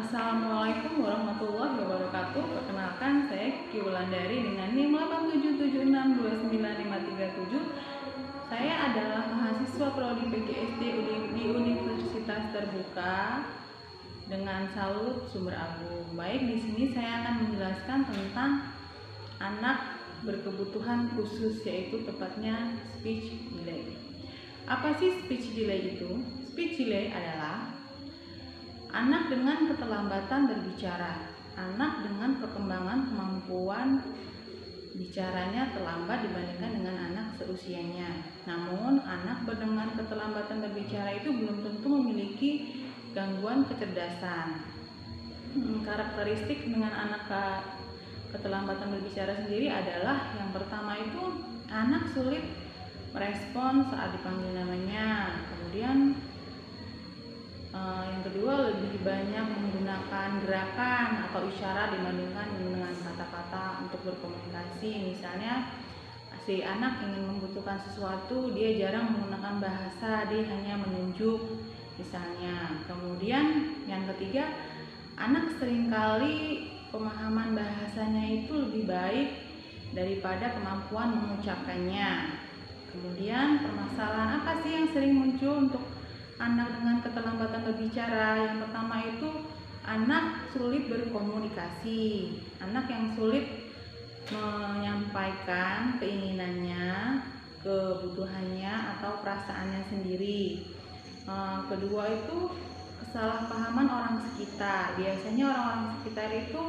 Assalamualaikum warahmatullahi wabarakatuh. Perkenalkan, saya Kiki Wulandari dengan NIM 8776295337. Saya adalah mahasiswa prodi PGSD di Universitas Terbuka dengan salut Sumber Agung. Baik, di sini saya akan menjelaskan tentang anak berkebutuhan khusus, yaitu tepatnya speech delay. Apa sih speech delay itu? Speech delay adalah anak dengan keterlambatan berbicara, anak dengan perkembangan kemampuan bicaranya terlambat dibandingkan dengan anak seusianya. Namun, anak dengan keterlambatan berbicara itu belum tentu memiliki gangguan kecerdasan. Karakteristik dengan anak keterlambatan berbicara sendiri adalah yang pertama itu anak sulit merespon saat dipanggil namanya. Kemudian yang kedua, lebih banyak menggunakan gerakan atau isyarat dibandingkan dengan kata-kata untuk berkomunikasi. Misalnya, si anak ingin membutuhkan sesuatu, dia jarang menggunakan bahasa, dia hanya menunjuk misalnya. Kemudian yang ketiga, anak seringkali pemahaman bahasanya itu lebih baik daripada kemampuan mengucapkannya. Kemudian permasalahan apa sih yang sering muncul untuk anak dengan keterlambatan berbicara? Yang pertama itu anak sulit berkomunikasi, anak yang sulit menyampaikan keinginannya, kebutuhannya atau perasaannya sendiri. Kedua itu kesalahpahaman orang sekitar. Biasanya orang-orang sekitar itu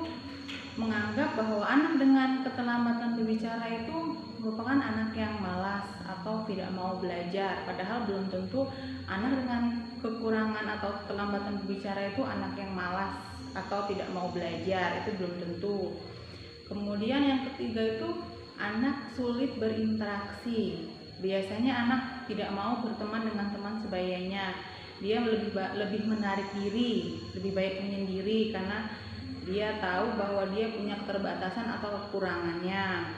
menganggap bahwa anak dengan keterlambatan berbicara itu merupakan anak yang malas atau tidak mau belajar, padahal belum tentu anak dengan kekurangan atau keterlambatan berbicara itu anak yang malas atau tidak mau belajar, itu belum tentu. Kemudian yang ketiga itu anak sulit berinteraksi. Biasanya anak tidak mau berteman dengan teman sebayanya, dia lebih menarik diri, lebih baik menyendiri karena dia tahu bahwa dia punya keterbatasan atau kekurangannya.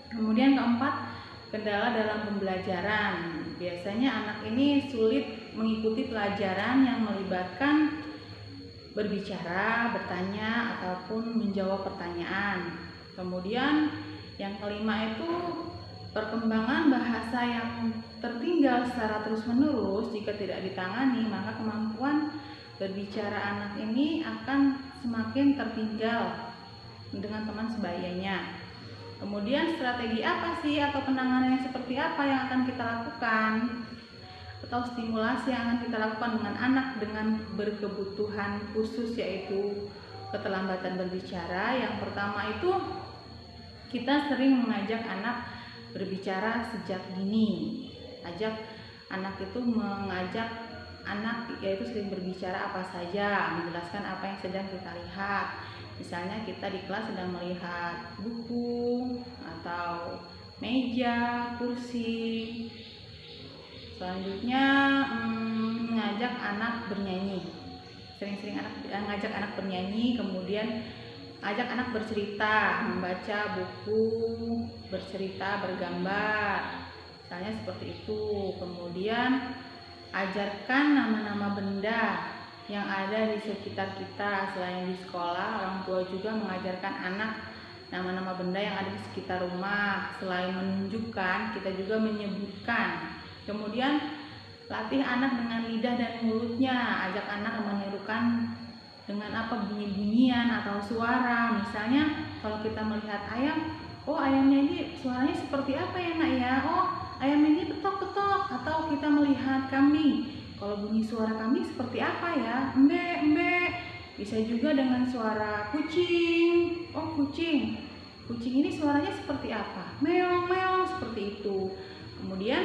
Kemudian keempat, kendala dalam pembelajaran. Biasanya anak ini sulit mengikuti pelajaran yang melibatkan berbicara, bertanya, ataupun menjawab pertanyaan. Kemudian yang kelima itu perkembangan bahasa yang tertinggal secara terus-menerus. Jika tidak ditangani, maka kemampuan berbicara anak ini akan semakin tertinggal dengan teman sebayanya. Kemudian strategi apa sih atau penanganan yang seperti apa yang akan kita lakukan, atau stimulasi yang akan kita lakukan dengan anak dengan berkebutuhan khusus, yaitu keterlambatan berbicara? Yang pertama itu kita sering mengajak anak berbicara sejak dini. Mengajak anak yaitu sering berbicara apa saja, menjelaskan apa yang sedang kita lihat. Misalnya kita di kelas sedang melihat buku atau meja, kursi. Selanjutnya mengajak anak bernyanyi. Sering-sering ngajak anak bernyanyi, kemudian ajak anak bercerita, membaca buku, bercerita, bergambar. Misalnya seperti itu. Kemudian ajarkan nama-nama benda yang ada di sekitar kita. Selain di sekolah, orang tua juga mengajarkan anak nama-nama benda yang ada di sekitar rumah. Selain menunjukkan, kita juga menyebutkan. Kemudian latih anak dengan lidah dan mulutnya. Ajak anak menirukan dengan apa bunyi-bunyian atau suara. Misalnya kalau kita melihat ayam, oh ayamnya ini suaranya seperti apa ya nak ya? Oh ayam ini petok-petok. Atau kita melihat kambing, kalau bunyi suara kambing seperti apa ya? Embe, embe. Bisa juga dengan suara kucing. Oh kucing. Kucing ini suaranya seperti apa? Meong, meong, seperti itu. Kemudian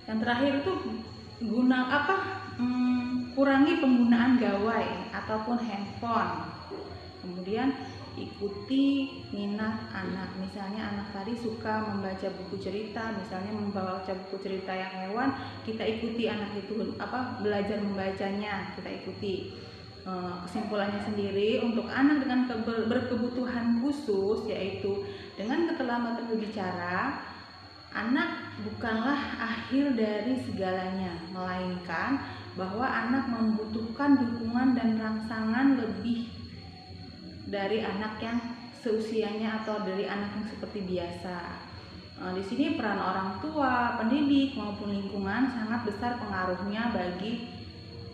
yang terakhir itu kurangi penggunaan gawai ataupun handphone. Kemudian ikuti minat anak. Misalnya anak tadi suka membaca buku cerita, misalnya membaca buku cerita yang hewan, kita ikuti anak itu belajar membacanya, kita ikuti. Kesimpulannya sendiri, untuk anak dengan berkebutuhan khusus, yaitu dengan keterlambatan berbicara, anak bukanlah akhir dari segalanya, melainkan bahwa anak membutuhkan dukungan dan rangsangan lebih dari anak yang seusianya atau dari anak yang seperti biasa. Di sini peran orang tua, pendidik maupun lingkungan sangat besar pengaruhnya bagi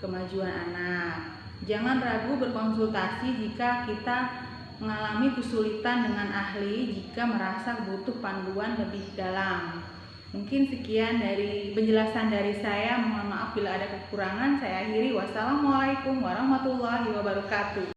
kemajuan anak. Jangan ragu berkonsultasi jika kita mengalami kesulitan dengan ahli jika merasa butuh panduan lebih dalam. Mungkin sekian dari penjelasan dari saya. Mohon maaf bila ada kekurangan. Saya akhiri. Wassalamualaikum warahmatullahi wabarakatuh.